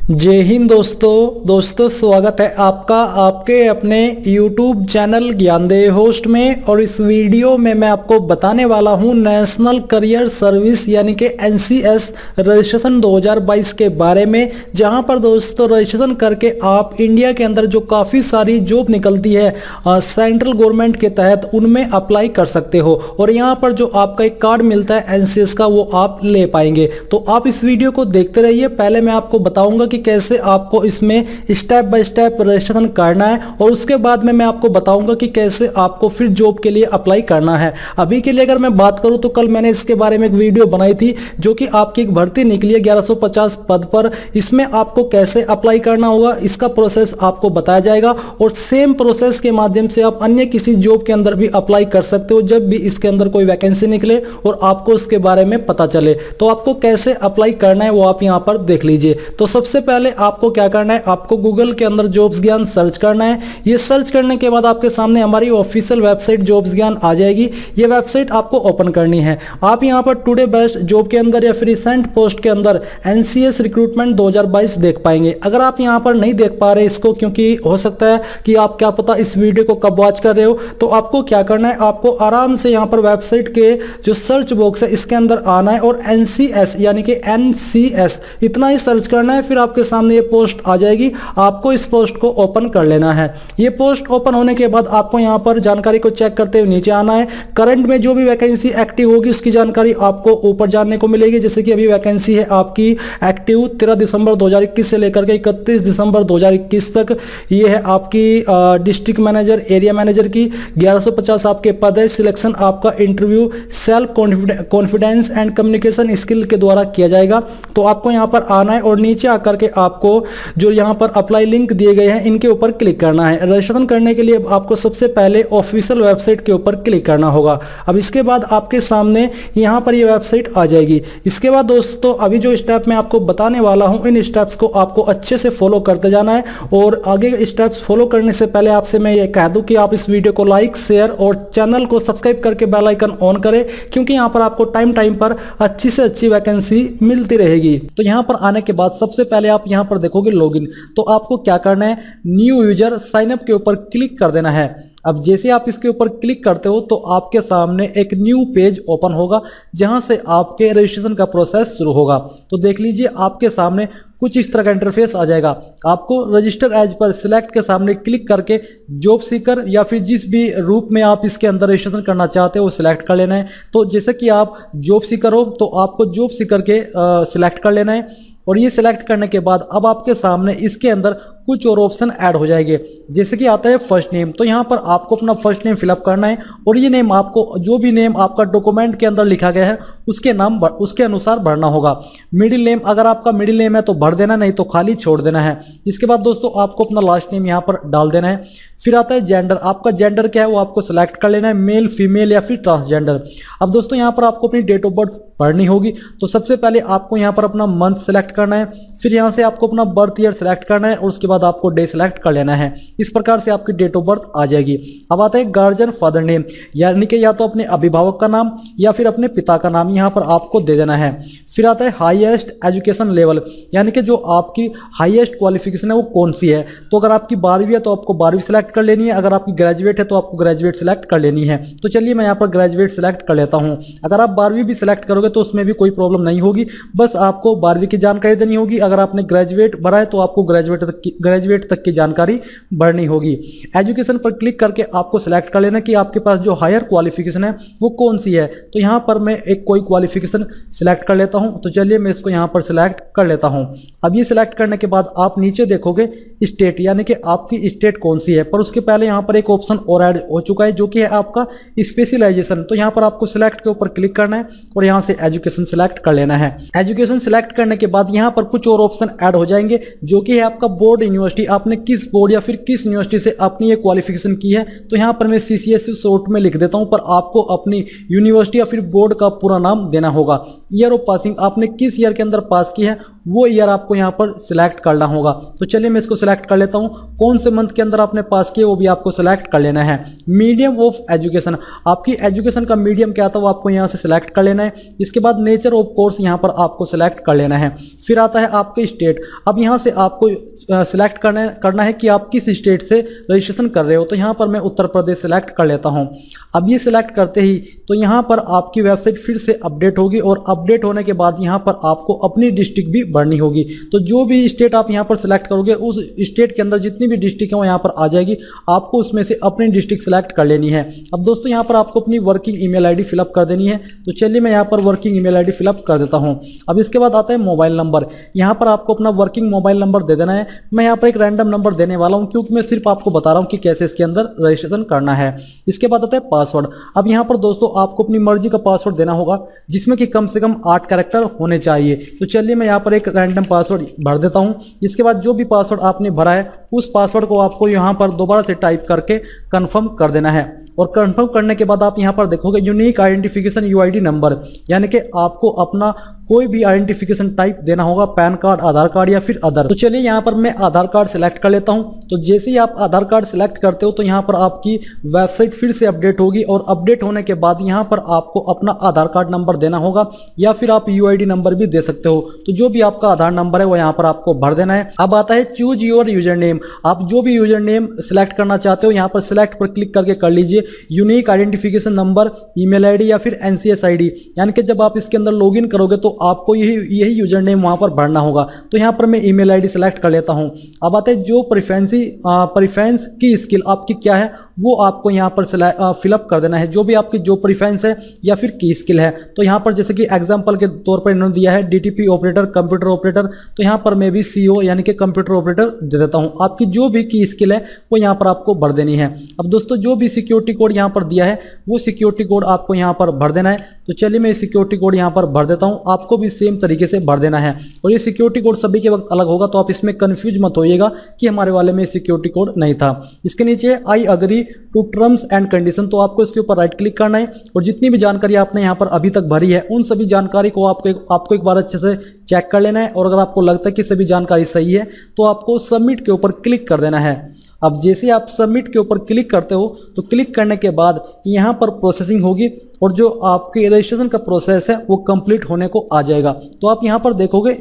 जय हिंद दोस्तों स्वागत है आपका आपके अपने YouTube चैनल ज्ञानदेव होस्ट में। और इस वीडियो में मैं आपको बताने वाला हूं नेशनल करियर सर्विस यानी कि NCS रजिस्ट्रेशन 2022 के बारे में, जहां पर दोस्तों रजिस्ट्रेशन करके आप इंडिया के अंदर जो काफ़ी सारी जॉब निकलती है सेंट्रल गवर्नमेंट के तहत उनमें अप्लाई कर सकते हो। और यहां पर जो आपका एक कार्ड मिलता है NCS का वो आप ले पाएंगे। तो आप इस वीडियो को देखते रहिए। पहले मैं आपको बताऊंगा कि कैसे आपको इसमें स्टेप बाय स्टेप रजिस्ट्रेशन करना है और उसके बाद में मैं आपको बताऊंगा कि कैसे आपको फिर जॉब के लिए अप्लाई करना है। अभी के लिए अगर मैं बात करूं तो कल मैंने इसके बारे में एक वीडियो बनाई थी जो कि आपकी एक भर्ती निकली है 1150 पद पर। इसमें आपको कैसे अप्लाई करना होगा इसका प्रोसेस आपको बताया जाएगा और सेम प्रोसेस के माध्यम से आप अन्य किसी जॉब के अंदर भी अप्लाई कर सकते हो जब भी इसके अंदर कोई वैकेंसी निकले और आपको उसके बारे में पता चले। तो आपको कैसे अप्लाई करना है वो आप यहां पर देख लीजिए। तो सबसे पहले आपको क्या करना है, आपको गूगल के अंदर जॉब्स ज्ञान सर्च करना है। ये सर्च करने के बाद आपके सामने हमारी ऑफिशियल वेबसाइट जॉब्स ज्ञान आ जाएगी। ये वेबसाइट आपको ओपन करनी है। आप यहां पर टुडे बेस्ट जॉब के अंदर या फिर रिसेंट पोस्ट के अंदर NCS रिक्रूटमेंट 2022 देख पाएंगे। अगर आप यहां पर नहीं देख पा रहे इसको, क्योंकि हो सकता है कि आप क्या पता इस वीडियो को कब वॉच कर रहे हो, तो आपको क्या करना है, आपको आराम से यहां पर वेबसाइट के जो सर्च बॉक्स है इसके अंदर आना है और NCS यानी कि NCS इतना ही सर्च करना है। फिर आपके सामने ये पोस्ट आ जाएगी। आपको इस पोस्ट को ओपन कर लेना है। ये पोस्ट ओपन होने के बाद आपको यहां पर जानकारी को चेक करते हुए नीचे आना है। करंट में जो भी वैकेंसी एक्टिव होगी उसकी जानकारी आपको ऊपर जानने को मिलेगी। जैसे कि अभी वैकेंसी है आपकी एक्टिव 13 दिसंबर 2021 से लेकर के 31 दिसंबर 2021 तक। ये है आपकी डिस्ट्रिक्ट मैनेजर एरिया मैनेजर की 1150 आपके पद है। सिलेक्शन आपका interview self confidence and communication skill के द्वारा किया जाएगा। तो आपको यहां पर आना है और नीचे आकर के आपको जो यहां पर अप्लाई लिंक दिए गए हैं इनके ऊपर क्लिक करना है। रजिस्ट्रेशन करने के लिए आपको सबसे पहले ऑफिशियल वेबसाइट के ऊपर क्लिक करना होगा। अब इसके बाद आपके सामने यहां पर ये वेबसाइट आ जाएगी। इसके बाद दोस्तों अभी जो स्टेप मैं आपको बताने वाला हूं इन स्टेप्स को आपको अच्छे से फॉलो करते जाना है। और आगे स्टेप्स फॉलो करने से पहले आपसे मैं ये कह दूं कि आप इस वीडियो को लाइक शेयर और चैनल को सब्सक्राइब करके बेल आइकन ऑन करें, क्योंकि यहां पर आपको टाइम पर अच्छी से अच्छी वैकेंसी मिलती रहेगी। तो यहां पर आने के बाद सबसे पहले आप यहां पर देखोगे लॉगिन। तो आपको क्या करना है, न्यू यूजर साइन अप के ऊपर क्लिक कर देना है। अब जैसे आप इसके ऊपर क्लिक करते हो तो आपके सामने एक न्यू पेज ओपन होगा जहां से आपके रजिस्ट्रेशन का प्रोसेस शुरू होगा। तो देख लीजिए आपके सामने कुछ इस तरह का इंटरफेस आ जाएगा। आपको रजिस्टर एज पर सिलेक्ट के सामने क्लिक करके जॉब सीकर या फिर जिस भी रूप में आप इसके अंदर रजिस्ट्रेशन करना चाहते हो वो सिलेक्ट कर लेना है। तो जैसे कि आप जॉब सीकर हो तो आपको जॉब सीकर के सिलेक्ट कर लेना है। और ये सिलेक्ट करने के बाद अब आपके सामने इसके अंदर कुछ और ऑप्शन ऐड हो जाएंगे। जैसे कि आता है फर्स्ट नेम, तो यहाँ पर आपको अपना फर्स्ट नेम फिलअप करना है और ये नेम आपको जो भी नेम आपका डॉक्यूमेंट के अंदर लिखा गया है उसके अनुसार भरना होगा। मिडिल नेम अगर आपका मिडिल नेम है तो भर देना, नहीं तो खाली छोड़ देना है। इसके बाद दोस्तों आपको अपना लास्ट नेम यहाँ पर डाल देना है। फिर आता है जेंडर, आपका जेंडर क्या है वो आपको सिलेक्ट कर लेना है, मेल फीमेल या फिर ट्रांसजेंडर। अब दोस्तों यहाँ पर आपको अपनी डेट ऑफ बर्थ भरनी होगी। तो सबसे पहले आपको यहाँ पर अपना मंथ सेलेक्ट करना है, फिर यहाँ से आपको अपना बर्थ ईयर सेलेक्ट करना है और उसके बाद आपको डे सेलेक्ट कर लेना है। इस प्रकार से आपकी डेट ऑफ बर्थ आ जाएगी। अब आता है गार्जियन फादर नेम, यानी कि या तो अपने अभिभावक का नाम या फिर अपने पिता का नाम यहाँ पर आपको दे देना है। फिर आता है हाईएस्ट एजुकेशन लेवल, यानी कि जो आपकी हाईएस्ट क्वालिफिकेशन है वो कौन सी है। तो अगर आपकी 12वीं है तो आपको 12वीं सेलेक्ट कर लेनी है, अगर आपकी ग्रेजुएट है तो आपको ग्रेजुएट सेलेक्ट कर लेनी है। तो चलिए मैं यहाँ पर ग्रेजुएट सेलेक्ट कर लेता हूँ। अगर आप 12वीं भी सिलेक्ट करोगे तो उसमें भी कोई प्रॉब्लम नहीं होगी, बस आपको 12वीं की जानकारी देनी होगी। अगर आपने ग्रेजुएट भरा है तो आपको ग्रेजुएट तक की जानकारी भरनी होगी। एजुकेशन पर क्लिक करके आपको सिलेक्ट कर लेना कि आपके पास जो हायर क्वालिफिकेशन है वो कौन सी है। तो यहाँ पर मैं एक कोई क्वालिफिकेशन सिलेक्ट कर लेता हूँ। तो चलिए मैं इसको यहाँ पर सिलेक्ट कर लेता हूँ। अब ये सिलेक्ट करने के बाद आप नीचे देखोगे स्टेट, यानी कि आपकी स्टेट कौन सी है। पर उसके पहले यहाँ पर एक ऑप्शन और ऐड हो चुका है जो कि है आपका स्पेशलाइजेशन। तो यहाँ पर आपको सिलेक्ट के ऊपर क्लिक करना है और यहाँ से एजुकेशन सिलेक्ट कर लेना है। एजुकेशन सिलेक्ट करने के बाद यहाँ पर कुछ और ऑप्शन ऐड हो जाएंगे जो कि है आपका बोर्ड यूनिवर्सिटी, आपने किस बोर्ड या फिर किस यूनिवर्सिटी से अपनी ये क्वालिफिकेशन की है। तो यहाँ पर मैं CCSE शॉर्ट में लिख देता हूँ, पर आपको अपनी यूनिवर्सिटी या फिर बोर्ड का पूरा नाम देना होगा। ईयर ऑफ पासिंग, आपने किस ईयर के अंदर पास की है वो ईयर आपको यहाँ पर सिलेक्ट करना होगा। तो चलिए मैं इसको सिलेक्ट कर लेता हूँ। कौन से मंथ के अंदर आपने पास किया वो भी आपको सिलेक्ट कर लेना है। मीडियम ऑफ एजुकेशन, आपकी एजुकेशन का मीडियम क्या था वो आपको यहाँ से सिलेक्ट कर लेना है। इसके बाद नेचर ऑफ कोर्स यहाँ पर आपको सिलेक्ट कर लेना है। फिर आता है आपके स्टेट। अब यहाँ से आपको सिलेक्ट करना है कि आप किस स्टेट से रजिस्ट्रेशन कर रहे हो। तो यहाँ पर मैं उत्तर प्रदेश सिलेक्ट कर लेता हूँ। अब ये सिलेक्ट करते ही तो यहाँ पर आपकी वेबसाइट फिर से अपडेट होगी और अपडेट होने के बाद यहाँ पर आपको अपनी डिस्ट्रिक्ट भी भरनी होगी। तो जो भी स्टेट आप यहाँ पर सिलेक्ट करोगे उस स्टेट के अंदर जितनी भी डिस्ट्रिक्ट है वो यहाँ पर आ जाएगी। आपको उसमें से अपनी डिस्ट्रिक्ट सिलेक्ट कर लेनी है। अब दोस्तों यहाँ पर आपको अपनी वर्किंग ईमेल आईडी फिलअप कर देनी है। तो चलिए मैं यहाँ पर वर्किंग ईमेल आईडी फिलअप कर देता हूँ। अब इसके बाद आता है मोबाइल नंबर। यहाँ पर आपको अपना वर्किंग मोबाइल नंबर दे देना है। मैं यहाँ पर एक रैंडम नंबर देने वाला हूँ क्योंकि मैं सिर्फ आपको बता रहा हूँ कि कैसे इसके अंदर रजिस्ट्रेशन करना है। इसके बाद आता है पासवर्ड। अब यहाँ पर दोस्तों आपको अपनी मर्जी का पासवर्ड देना होगा जिसमें कि कम से कम 8 कैरेक्टर होने चाहिए। तो चलिए मैं यहाँ पर एक रैंडम पासवर्ड भर देता हूँ। इसके बाद जो भी पासवर्ड आपने भरा है उस पासवर्ड को आपको यहाँ पर दोबारा से टाइप करके कंफर्म कर देना है। और कंफर्म करने के बाद आप यहाँ पर देखोगे यूनिक आइडेंटिफिकेशन यूआईडी नंबर, यानी कि आपको अपना कोई भी आइडेंटिफिकेशन टाइप देना होगा, पैन कार्ड, आधार कार्ड या फिर अदर। तो चलिए यहाँ पर मैं आधार कार्ड सिलेक्ट कर लेता हूँ। तो जैसे ही आप आधार कार्ड सिलेक्ट करते हो तो यहाँ पर आपकी वेबसाइट फिर से अपडेट होगी और अपडेट होने के बाद यहाँ पर आपको अपना आधार कार्ड नंबर देना होगा या फिर आप यूआईडी नंबर भी दे सकते हो। तो जो भी आपका आधार नंबर है वो यहाँ पर आपको भर देना है। अब आता है चूज योर यूजर नेम। आप जो भी यूजर नेम सिलेक्ट करना चाहते हो यहाँ पर सिलेक्ट पर क्लिक करके कर लीजिए। Unique identification number, email ID या फिर एनसीएस आईडी, यानी कि जब आप इसके अंदर लॉगिन करोगे तो आपको यही यूजर नेम वहां पर भरना होगा। तो यहाँ पर मैं ईमेल आईडी सेलेक्ट कर लेता हूँ। अब आते हैं जो प्रेफरेंस की स्किल आपकी क्या है वो आपको यहाँ पर फिलअप कर देना है। जो भी आपकी जो प्रेफरेंस है या फिर की स्किल है। तो यहाँ पर जैसे कि एग्जांपल के तौर पर इन्होंने दिया है डीटीपी ऑपरेटर, कंप्यूटर ऑपरेटर, तो यहाँ पर मैं भी सीओ यानी कि कंप्यूटर ऑपरेटर दे देता हूँ। आपकी जो भी की स्किल है वो यहाँ पर आपको भर देनी है। अब दोस्तों जो भी सिक्योरिटी कोड यहाँ पर दिया है वो सिक्योरिटी कोड आपको यहाँ पर भर देना है। तो चलिए मैं सिक्योरिटी कोड यहाँ पर भर देता हूँ। आपको भी सेम तरीके से भर देना है और ये सिक्योरिटी कोड सभी के वक्त अलग होगा, तो आप इसमें कंफ्यूज मत होइएगा कि हमारे वाले में सिक्योरिटी कोड नहीं था। इसके नीचे I agree to terms and condition, तो आपको इसके ऊपर राइट क्लिक करना है और जितनी भी जानकारी आपने यहाँ पर अभी तक भरी है उन सभी जानकारी को आपको एक बार अच्छे से चेक कर लेना है। और अगर आपको लगता है कि सभी जानकारी सही है तो आपको सबमिट के ऊपर क्लिक कर देना है। अब जैसे आप सबमिट के ऊपर क्लिक करते हो तो क्लिक करने के बाद यहाँ पर प्रोसेसिंग होगी और जो आपके रजिस्ट्रेशन का प्रोसेस है वो कंप्लीट होने को आ जाएगा। तो आप यहाँ पर देखोगे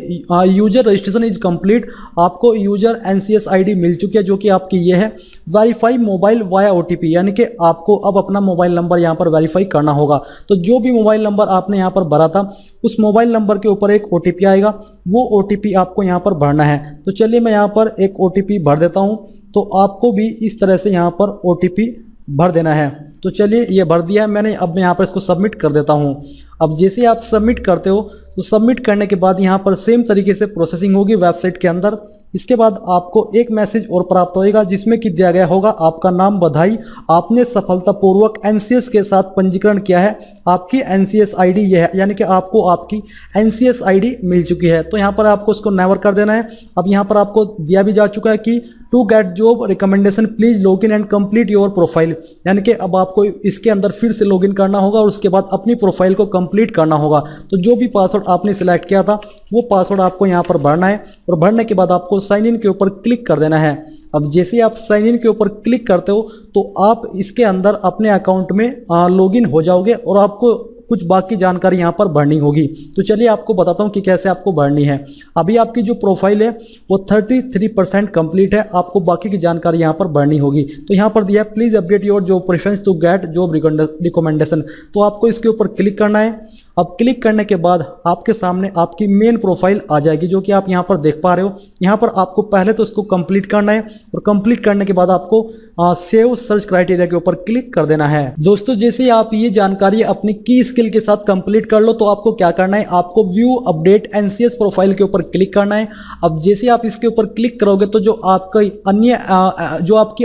यूजर रजिस्ट्रेशन इज कंप्लीट, आपको यूजर एनसीएस आईडी मिल चुकी है जो कि आपकी ये है। वेरीफाई मोबाइल वाया ओटीपी, यानी कि आपको अब अपना मोबाइल नंबर यहाँ पर वेरीफाई करना होगा। तो जो भी मोबाइल नंबर आपने यहाँ पर भरा था उस मोबाइल नंबर के ऊपर एक ओटीपी आएगा, वो ओटीपी आपको यहाँ पर भरना है। तो चलिए मैं यहाँ पर एक ओटीपी भर देता हूँ। तो आपको भी इस तरह से यहाँ पर ओटीपी भर देना है। तो चलिए ये भर दिया है मैंने। अब मैं यहाँ पर इसको सबमिट कर देता हूँ। अब जैसे आप सबमिट करते हो तो सबमिट करने के बाद यहाँ पर सेम तरीके से प्रोसेसिंग होगी वेबसाइट के अंदर। इसके बाद आपको एक मैसेज और प्राप्त होएगा जिसमें कि दिया गया होगा आपका नाम, बधाई, आपने सफलतापूर्वक एनसीएस के साथ पंजीकरण किया है, आपकी एनसीएस आईडी ये है, यानी कि आपको आपकी एनसीएस आईडी मिल चुकी है। तो यहाँ पर आपको उसको नेवर कर देना है। अब यहाँ पर आपको दिया भी जा चुका है कि to get job recommendation please login and complete your profile, यानी कि अब आपको इसके अंदर फिर से लॉगिन करना होगा और उसके बाद अपनी प्रोफाइल को कंप्लीट करना होगा। तो जो भी पासवर्ड आपने सिलेक्ट किया था वो पासवर्ड आपको यहाँ पर भरना है और भरने के बाद आपको साइन इन के ऊपर क्लिक कर देना है। अब जैसे आप साइन इन के ऊपर क्लिक करते हो तो आप इसके अंदर अपने अकाउंट में लॉगिन हो जाओगे और आपको कुछ बाकी जानकारी यहाँ पर भरनी होगी। तो चलिए आपको बताता हूँ कि कैसे आपको भरनी है। अभी आपकी जो प्रोफाइल है वो 33% कंप्लीट है, आपको बाकी की जानकारी यहाँ पर भरनी होगी। तो यहाँ पर दिया है please update your job preference to get job recommendation, तो आपको इसके ऊपर क्लिक करना है। अब क्लिक करने के बाद आपके सामने आपकी मेन प्रोफाइल आ जाएगी जो कि आप यहाँ पर देख पा रहे हो। यहाँ पर आपको पहले तो इसको कंप्लीट करना है और कंप्लीट करने के बाद आपको सेव सर्च क्राइटेरिया के ऊपर क्लिक कर देना है। दोस्तों जैसे आप ये जानकारी अपनी की स्किल के साथ कंप्लीट कर लो तो आपको क्या करना है, आपको व्यू अपडेट एनसीएस प्रोफाइल के ऊपर क्लिक करना है। अब जैसे आप इसके ऊपर क्लिक करोगे तो जो आपकी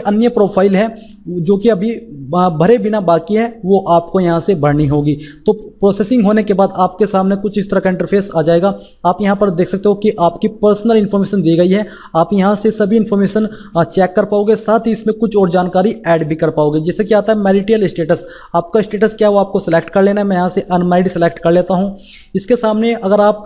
अन्य प्रोफाइल है जो कि अभी भरे बिना बाकी है वो आपको यहाँ से भरनी होगी। तो प्रोसेसिंग होने के बाद आपके सामने कुछ इस तरह का इंटरफेस आ जाएगा। आप यहाँ पर देख सकते हो कि आपकी पर्सनल इन्फॉर्मेशन दी गई है। आप यहाँ से सभी इन्फॉर्मेशन चेक कर पाओगे, साथ ही इसमें कुछ और जानकारी ऐड भी कर पाओगे। जैसे कि आता है मैरिटल स्टेटस, आपका स्टेटस क्या है वो आपको सिलेक्ट कर लेना है। मैं यहाँ से अनमैरिड सेलेक्ट कर लेता हूँ। इसके सामने अगर आप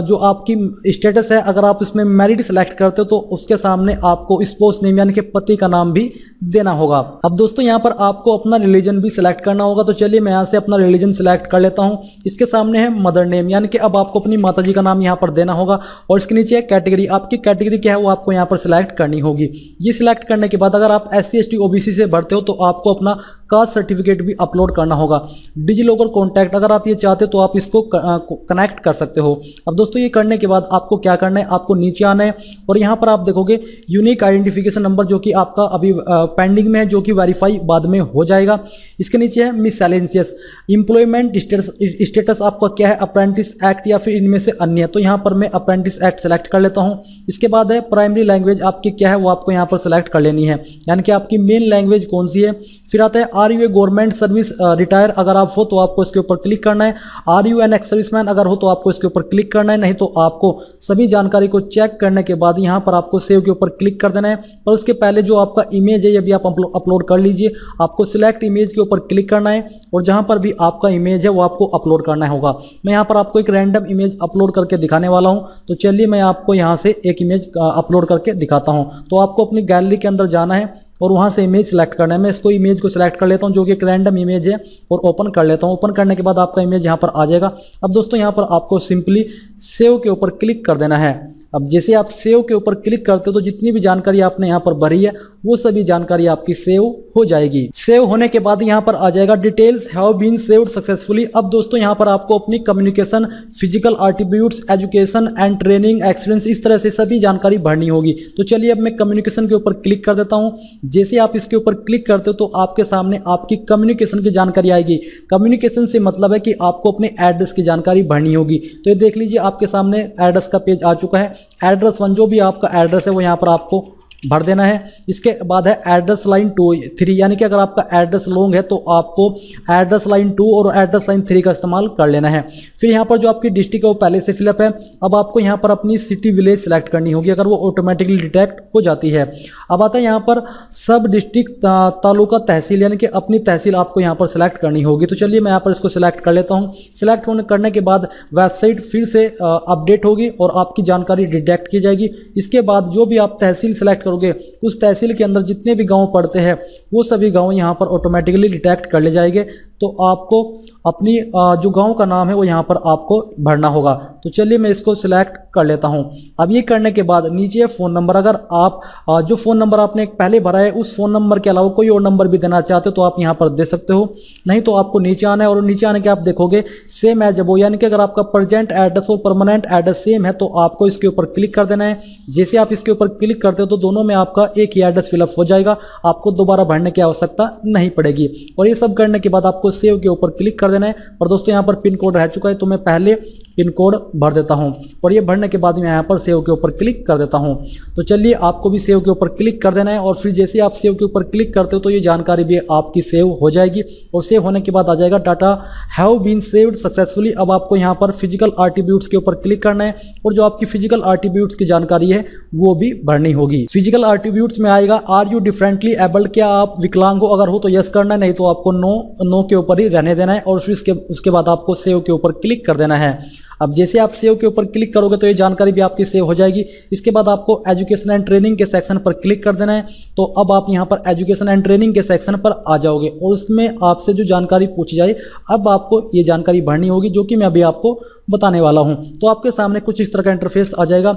जो आपकी स्टेटस है अगर आप इसमें मैरिड सेलेक्ट करते हो तो उसके सामने आपको स्पोर्स नेम यानी कि पति का नाम भी देना होगा। अब दोस्तों यहाँ पर आपको अपना रिलीजन भी सिलेक्ट करना होगा। तो चलिए मैं यहाँ से अपना रिलीजन सिलेक्ट कर लेता हूँ। इसके सामने है मदर नेम, यानी कि अब आपको अपनी माताजी का नाम यहाँ पर देना होगा। और इसके नीचे है कैटेगरी, आपकी कैटेगरी क्या है वो आपको यहाँ पर सिलेक्ट करनी होगी। ये सिलेक्ट करने के बाद अगर आप SC ST OBC से भरते हो तो आपको अपना कास्ट सर्टिफिकेट भी अपलोड करना होगा। डिजी लॉकर कॉन्टैक्ट अगर आप ये चाहते हो तो आप इसको कनेक्ट कर सकते हो। अब दोस्तों ये करने के बाद आपको क्या करना है, आपको नीचे आना है और यहाँ पर आप देखोगे यूनिक आइडेंटिफिकेशन नंबर जो कि आपका अभी पेंडिंग में है, जो कि वेरीफाई बाद में हो जाएगा। इसके नीचे है मिससेलेनियस, एम्प्लॉयमेंट स्टेटस आपका क्या है, अप्रेंटिस एक्ट या फिर इनमें से अन्य। तो यहाँ पर मैं अप्रेंटिस एक्ट सेलेक्ट कर लेता हूँ। इसके बाद है प्राइमरी लैंग्वेज आपकी क्या है वो आपको यहाँ पर सेलेक्ट कर लेनी है, यानी कि आपकी मेन लैंग्वेज कौन सी है। फिर आता है are you a government service retire, अगर आप हो तो आपको इसके ऊपर क्लिक करना है। Are you an ex serviceman, अगर हो तो आपको इसके ऊपर क्लिक करना है। नहीं तो आपको सभी जानकारी को चेक करने के बाद यहाँ पर आपको सेव के ऊपर क्लिक कर देना है। और उसके पहले जो आपका इमेज है ये भी आप अपलोड कर लीजिए। आपको सिलेक्ट इमेज के ऊपर क्लिक करना है और जहाँ पर भी आपका इमेज है वो आपको अपलोड करना होगा। मैं यहाँ पर आपको एक रैंडम इमेज अपलोड करके दिखाने वाला हूँ। तो चलिए मैं आपको यहाँ से एक इमेज अपलोड करके दिखाता हूँ। तो आपको अपनी गैलरी के अंदर जाना है और वहाँ से इमेज सेलेक्ट करना है। मैं इसको इमेज को सिलेक्ट कर लेता हूँ जो कि एक रैंडम इमेज है और ओपन कर लेता हूँ। ओपन करने के बाद आपका इमेज यहाँ पर आ जाएगा। अब दोस्तों यहाँ पर आपको सिंपली सेव के ऊपर क्लिक कर देना है। अब जैसे आप सेव के ऊपर क्लिक करते हो तो जितनी भी जानकारी आपने यहाँ पर भरी है वो सभी जानकारी आपकी सेव हो जाएगी। सेव होने के बाद यहाँ पर आ जाएगा details have been saved successfully. अब दोस्तों यहाँ पर आपको अपनी communication, physical attributes, education and training, experience, इस तरह से सभी जानकारी भरनी होगी। तो चलिए अब मैं कम्युनिकेशन के ऊपर क्लिक कर देता हूँ। जैसे आप इसके ऊपर क्लिक करते हो तो आपके सामने आपकी कम्युनिकेशन की जानकारी आएगी। कम्युनिकेशन से मतलब है कि आपको अपने एड्रेस की जानकारी भरनी होगी। तो ये देख लीजिए आपके सामने एड्रेस का पेज आ चुका है। एड्रेस 1 जो भी आपका एड्रेस है वो यहाँ पर आपको भर देना है। इसके बाद है एड्रेस लाइन 2 3, यानी कि अगर आपका एड्रेस लॉन्ग है तो आपको एड्रेस लाइन 2 और एड्रेस लाइन 3 का इस्तेमाल कर लेना है। फिर यहाँ पर जो आपकी डिस्ट्रिक्ट है वो पहले से फिलअप है। अब आपको यहाँ पर अपनी सिटी विलेज सेलेक्ट करनी होगी, अगर वो ऑटोमेटिकली डिटेक्ट हो जाती है। अब आता है यहाँ पर सब डिस्ट्रिक्ट, तालुका, तहसील, यानी कि अपनी तहसील आपको यहाँ पर सेलेक्ट करनी होगी। तो चलिए मैं यहाँ पर इसको सिलेक्ट कर लेता हूँ। सिलेक्ट करने के बाद वेबसाइट फिर से अपडेट होगी और आपकी जानकारी डिटेक्ट की जाएगी। इसके बाद जो भी आप तहसील सेलेक्ट उस तहसील के अंदर जितने भी गांव पड़ते हैं वो सभी गांव यहां पर ऑटोमेटिकली डिटेक्ट कर ले जाएंगे। तो आपको अपनी जो गांव का नाम है वो यहाँ पर आपको भरना होगा। तो चलिए मैं इसको सिलेक्ट कर लेता हूँ। अब ये करने के बाद नीचे फ़ोन नंबर, अगर आप जो फ़ोन नंबर आपने पहले भरा है उस फ़ोन नंबर के अलावा कोई और नंबर भी देना चाहते हो तो आप यहाँ पर दे सकते हो। नहीं तो आपको नीचे आना है और नीचे आने के आप देखोगे सेम एज अबव, यानी कि अगर आपका प्रेजेंट एड्रेस और परमानेंट एड्रेस सेम है तो आपको इसके ऊपर क्लिक कर देना है। जैसे आप इसके ऊपर क्लिक करते हो तो दोनों में आपका एक ही एड्रेस फिलअप हो जाएगा, आपको दोबारा भरने की आवश्यकता नहीं पड़ेगी। और ये सब करने के बाद आपको सेव के ऊपर क्लिक कर देना है। और दोस्तों यहाँ पर पिन कोड रह चुका है तो मैं पहले पिन कोड भर देता हूं और ये भरने के बाद मैं यहाँ पर सेव के ऊपर क्लिक कर देता हूं। तो चलिए आपको भी सेव के ऊपर क्लिक कर देना है और फिर जैसे आप सेव के ऊपर क्लिक करते हो तो ये जानकारी भी आपकी सेव हो जाएगी और सेव होने के बाद आ जाएगा data have been saved successfully. अब आपको यहाँ पर फिजिकल एट्रीब्यूट्स के ऊपर क्लिक करना है और जो आपकी फिजिकल एट्रीब्यूट्स की जानकारी है वो भी भरनी होगी। फिजिकल एट्रीब्यूट्स में आएगा आर यू डिफरेंटली एबल्ड, क्या आप विकलांग हो, अगर हो तो यस करना है, नहीं तो आपको नो के ऊपर ही रहने देना है और फिर उसके बाद आपको सेव के ऊपर क्लिक कर देना है। अब जैसे आप सेव के ऊपर क्लिक करोगे तो ये जानकारी भी आपकी सेव हो जाएगी। इसके बाद आपको एजुकेशन एंड ट्रेनिंग के सेक्शन पर क्लिक कर देना है। तो अब आप यहाँ पर एजुकेशन एंड ट्रेनिंग के सेक्शन पर आ जाओगे और उसमें आपसे जो जानकारी पूछी जाए अब आपको ये जानकारी भरनी होगी जो कि मैं अभी आपको बताने वाला हूं। तो आपके सामने कुछ इस तरह का इंटरफेस आ जाएगा।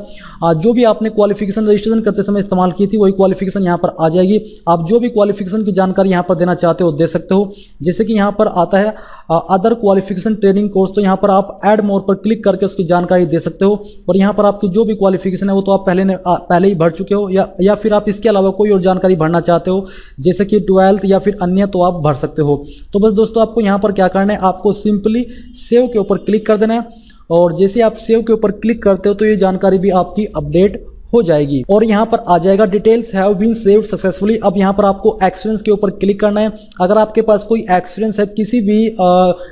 जो भी आपने क्वालिफिकेशन रजिस्ट्रेशन करते समय इस्तेमाल की थी वही क्वालिफिकेशन यहाँ पर आ जाएगी। आप जो भी क्वालिफिकेशन की जानकारी यहाँ पर देना चाहते हो दे सकते हो। जैसे कि यहाँ पर आता है अदर क्वालिफिकेशन ट्रेनिंग कोर्स, तो यहाँ पर आप ऐड मोर पर क्लिक करके उसकी जानकारी दे सकते हो और यहाँ पर आपकी जो भी क्वालिफिकेशन है वो तो आप पहले ही भर चुके हो या फिर आप इसके अलावा कोई और जानकारी भरना चाहते हो जैसे कि 12th या फिर अन्य तो आप भर सकते हो। तो बस दोस्तों आपको यहाँ पर क्या करना है, आपको सिंपली सेव के ऊपर क्लिक कर देना है और जैसे आप सेव के ऊपर क्लिक करते हो तो ये जानकारी भी आपकी अपडेट हो जाएगी और यहाँ पर आ जाएगा details have been saved successfully. अब यहाँ पर आपको एक्सपीरियंस के ऊपर क्लिक करना है। अगर आपके पास कोई एक्सपीरियंस है किसी भी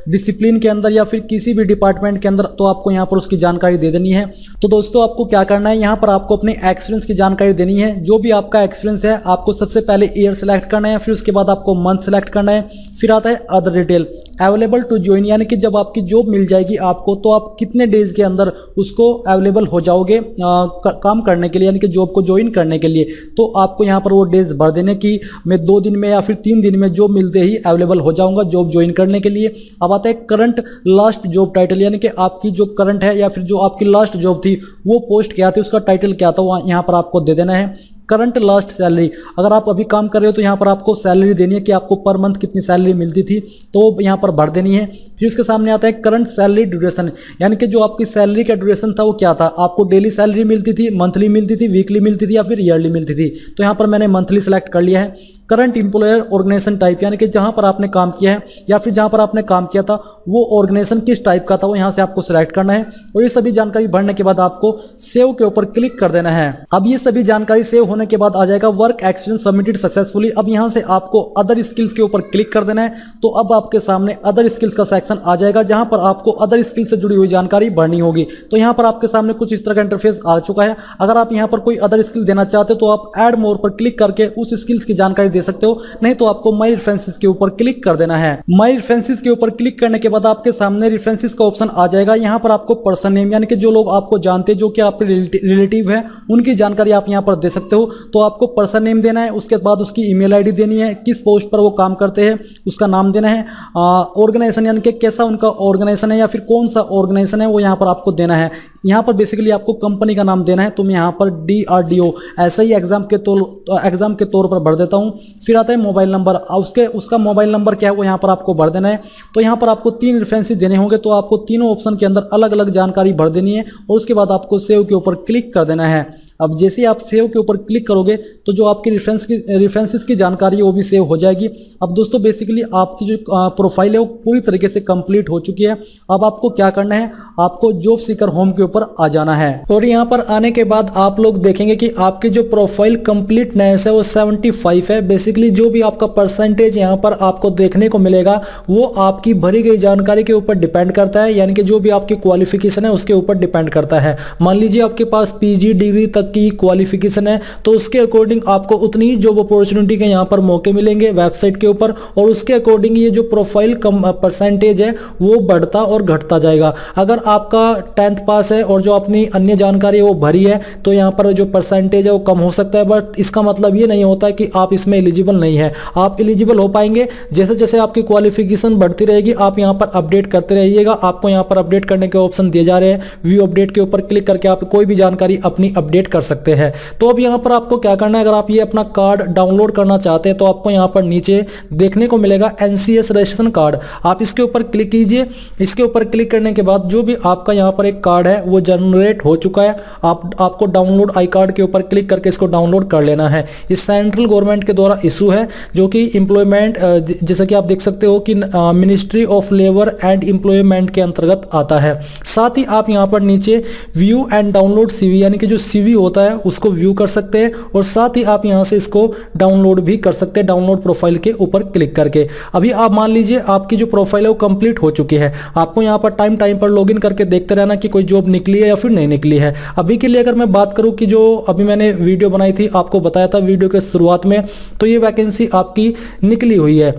डिसिप्लिन के अंदर या फिर किसी भी डिपार्टमेंट के अंदर तो आपको यहाँ पर उसकी जानकारी दे देनी है। तो दोस्तों आपको क्या करना है, यहाँ पर आपको अपने एक्सपीरियंस की जानकारी देनी है। जो भी आपका एक्सपीरियंस है आपको सबसे पहले ईयर सेलेक्ट करना है, फिर उसके बाद आपको मंथ सेलेक्ट करना है, फिर आता है other detail available to join, यानी कि जब आपकी जॉब मिल जाएगी आपको तो आप कितने डेज के अंदर उसको अवेलेबल हो जाओगे काम करने के लिए, यानी कि जॉब को ज्वाइन करने के लिए। तो आपको यहाँ पर वो डेज भर देने की मैं 2 दिन में या फिर 3 दिन में जॉब मिलते ही अवेलेबल हो जाऊंगा जॉब ज्वाइन करने के लिए। अब आता है करंट लास्ट जॉब टाइटल, यानी कि आपकी जो करंट है या फिर जो आपकी लास्ट जॉब थी वो पोस्ट क्या थी, उसका टाइटल क्या था, वो यहाँ पर आपको दे देना है। करंट लास्ट सैलरी, अगर आप अभी काम कर रहे हो तो यहाँ पर आपको सैलरी देनी है कि आपको पर मंथ कितनी सैलरी मिलती थी तो यहाँ पर भर देनी है। फिर उसके सामने आता है करंट सैलरी ड्यूरेशन, यानी कि जो आपकी सैलरी का ड्यूरेशन था वो क्या था, आपको डेली सैलरी मिलती थी, मंथली मिलती थी, वीकली मिलती थी या फिर ईयरली मिलती थी। तो यहाँ पर मैंने मंथली सेलेक्ट कर लिया है। करंट एम्प्लॉयर ऑर्गेनाइजेशन टाइप, यानी कि जहां पर आपने काम किया है या फिर जहां पर आपने काम किया था वो ऑर्गेनाइजेशन किस टाइप का था वो यहां से आपको सिलेक्ट करना है। और ये सभी जानकारी भरने के बाद आपको सेव के ऊपर क्लिक कर देना है। अब ये सभी जानकारी सेव होने के बाद आ जाएगा वर्क एक्सपीरियंस सबमिटेड सक्सेसफुली। अब यहां से आपको अदर स्किल्स के ऊपर क्लिक कर देना है। तो अब आपके सामने अदर स्किल्स का सेक्शन आ जाएगा जहां पर आपको अदर स्किल्स से जुड़ी हुई जानकारी भरनी होगी। तो यहाँ पर आपके सामने कुछ इस तरह का इंटरफेस आ चुका है। अगर आप यहाँ पर कोई अदर स्किल देना चाहते हो तो आप ऐड मोर पर क्लिक करके उस स्किल्स की जानकारी दे सकते हो, नहीं तो आपको माई रेफरेंसेस के ऊपर क्लिक कर देना है। माई रेफरेंसेस के ऊपर क्लिक करने के बाद आपके सामने रेफरेंसेस का ऑप्शन आ जाएगा। यहाँ पर आपको पर्सन नेम, यानी कि जो लोग आपको जानते हैं जो कि आपके रिलेटिव है उनकी जानकारी आप यहाँ पर दे सकते हो। तो आपको पर्सन नेम देना है, उसके बाद उसकी ईमेल आईडी देनी है, किस पोस्ट पर वो काम करते हैं उसका नाम देना है, ऑर्गेनाइजेशन यानी कि कैसा उनका ऑर्गेनाइजेशन है या फिर कौन सा ऑर्गेनाइजेशन है वो यहाँ पर आपको देना है। यहाँ पर बेसिकली आपको कंपनी का नाम देना है। तो मैं यहाँ पर DRDO ऐसा ही एग्जाम के तौर पर भर देता हूँ। फिर आता है मोबाइल नंबर, उसका मोबाइल नंबर क्या है वो यहाँ पर आपको भर देना है। तो यहाँ पर आपको 3 रेफरेंसेस देने होंगे, तो आपको तीनों ऑप्शन के अंदर अलग अलग जानकारी भर देनी है और उसके बाद आपको सेव के ऊपर क्लिक कर देना है। अब जैसे ही आप सेव के ऊपर क्लिक करोगे तो जो आपकी रेफरेंसेस की जानकारी है वो भी सेव हो जाएगी। अब दोस्तों बेसिकली आपकी जो प्रोफाइल है वो पूरी तरीके से कंप्लीट हो चुकी है। अब आपको क्या करना है, आपको जॉब सीकर होम के ऊपर आ जाना है और यहाँ पर आने के बाद आप लोग देखेंगे कि आपकी जो प्रोफाइल कंप्लीटनेस है वो 75 है। बेसिकली जो भी आपका परसेंटेज यहाँ पर आपको देखने को मिलेगा वो आपकी भरी गई जानकारी के ऊपर डिपेंड करता है, यानी कि जो भी आपकी क्वालिफिकेशन है उसके ऊपर डिपेंड करता है। मान लीजिए आपके पास PG डिग्री तक की क्वालिफिकेशन है तो उसके अकॉर्डिंग आपको उतनी ही जॉब अपॉर्चुनिटी के यहाँ पर मौके मिलेंगे वेबसाइट के ऊपर, और उसके अकॉर्डिंग ये जो प्रोफाइल परसेंटेज है वो बढ़ता और घटता जाएगा। अगर आपका 10th पास है और जो अपनी अन्य जानकारी है वो भरी है तो यहाँ पर जो परसेंटेज है वो कम हो सकता है, बट इसका मतलब ये नहीं होता है कि आप इसमें एलिजिबल नहीं है। आप एलिजिबल हो पाएंगे जैसे जैसे आपकी क्वालिफिकेशन बढ़ती रहेगी। आप यहाँ पर अपडेट करते रहिएगा। आपको यहाँ पर अपडेट करने के ऑप्शन दिए जा रहे हैं। व्यू अपडेट के ऊपर क्लिक करके आप कोई भी जानकारी अपनी अपडेट कर सकते हैं। तो अब यहाँ पर आपको क्या करना है, अगर आप ये अपना कार्ड डाउनलोड करना चाहते हैं तो आपको यहाँ पर नीचे देखने को मिलेगा NCS रजिस्ट्रेशन कार्ड, आप इसके ऊपर क्लिक कीजिए। इसके ऊपर क्लिक करने के बाद जो भी आपका यहाँ पर एक कार्ड है वो जनरेट हो चुका है। आपको डाउनलोड आई कार्ड के ऊपर क्लिक करके इसको डाउनलोड कर लेना है। ये सेंट्रल गवर्नमेंट के द्वारा इशू है जो कि एम्प्लॉयमेंट, जैसा कि आप देख सकते हो कि ministry of labour and employment के अंतर्गत आता है। साथ ही आप यहाँ पर नीचे व्यू एंड डाउनलोड CV, यानी कि जो CV होता है उसको व्यू कर सकते हैं और साथ ही आप यहाँ से इसको डाउनलोड भी कर सकते हैं डाउनलोड प्रोफाइल के ऊपर क्लिक करके। अभी आप मान लीजिए आपकी जो प्रोफाइल है वो कंप्लीट हो चुकी है। आपको यहाँ पर टाइम पर लॉगिन करके देखते रहना कि कोई जॉब निकली है या फिर नहीं निकली है। अभी के लिए अगर मैं बात करूँ कि जो अभी मैंने वीडियो बनाई थी, आपको बताया था वीडियो के शुरुआत में, तो ये वैकेंसी आपकी निकली हुई है।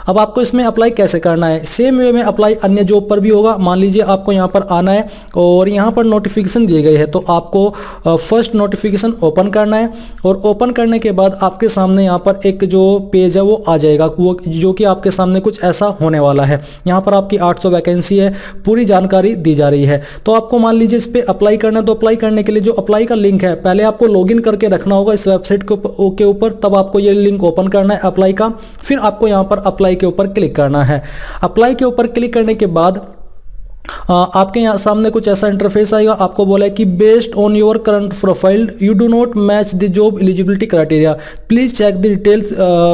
अब आपको इसमें अप्लाई कैसे करना है, सेम वे में अप्लाई अन्य जॉब पर भी होगा। मान लीजिए आपको यहाँ पर आना है और यहाँ पर नोटिफिकेशन दिए गए हैं तो आपको फर्स्ट नोटिफिकेशन ओपन करना है और ओपन करने के बाद आपके सामने यहाँ पर एक जो पेज है वो आ जाएगा, वो जो कि आपके सामने कुछ ऐसा होने वाला है। यहाँ पर आपकी 800 वैकेंसी है, पूरी जानकारी दी जा रही है। तो आपको मान लीजिए इस पर अप्लाई करना है, तो अप्लाई करने के लिए जो अप्लाई का लिंक है पहले आपको लॉगिन करके रखना होगा इस वेबसाइट के ऊपर, तब आपको ये लिंक ओपन करना है अप्लाई का। फिर आपको यहाँ पर अप्लाई के ऊपर क्लिक करना है। अप्लाई के ऊपर क्लिक करने के बाद आपके यहाँ सामने कुछ ऐसा इंटरफेस आएगा। आपको बोला है कि based on your current profile you do not match the job eligibility criteria, please check the details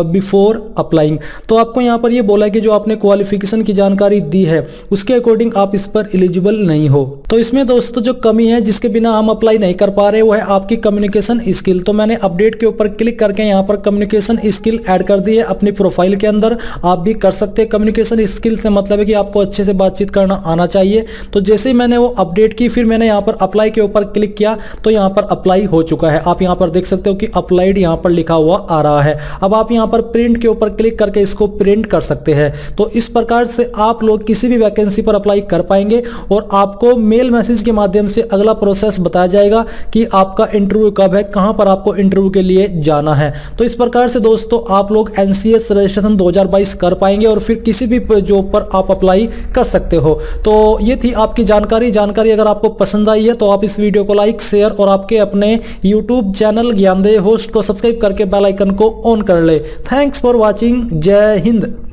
before applying. तो आपको यहाँ पर ये बोला है कि जो आपने क्वालिफिकेशन की जानकारी दी है उसके अकॉर्डिंग आप इस पर एलिजिबल नहीं हो। तो इसमें दोस्तों जो कमी है जिसके बिना हम अप्लाई नहीं कर पा रहे वो है आपकी कम्युनिकेशन स्किल। तो मैंने अपडेट के ऊपर क्लिक करके यहाँ पर कम्युनिकेशन स्किल ऐड कर दी है अपनी प्रोफाइल के अंदर। आप भी कर सकते हैं। कम्युनिकेशन स्किल से मतलब है कि आपको अच्छे से बातचीत करना आना चाहिए। तो जैसे ही मैंने वो अपडेट की फिर मैंने यहाँ पर अप्लाई के ऊपर क्लिक किया तो यहाँ पर अप्लाई हो चुका है। आप यहाँ पर देख सकते हो कि अप्लाइड यहाँ पर लिखा हुआ आ रहा है। अब आप यहाँ पर प्रिंट के ऊपर क्लिक करके इसको प्रिंट कर सकते हैं। तो इस प्रकार से आप लोग किसी भी वैकेंसी पर अप्लाई कर पाएंगे और आपको मेल मैसेज के माध्यम से अगला प्रोसेस बताया जाएगा कि आपका इंटरव्यू कब है, कहां पर आपको इंटरव्यू के लिए जाना है। तो इस प्रकार से दोस्तों आप लोग एनसीएस रजिस्ट्रेशन 2022 कर पाएंगे और फिर किसी भी जॉब पर आप अप्लाई कर सकते हो। तो ये थी आपकी जानकारी अगर आपको पसंद आई है तो आप इस वीडियो को लाइक, शेयर और आपके अपने यूट्यूब चैनल ज्ञानदेव होस्ट को सब्सक्राइब करके बेल आइकन को ऑन कर ले। Thanks for watching. जय हिंद।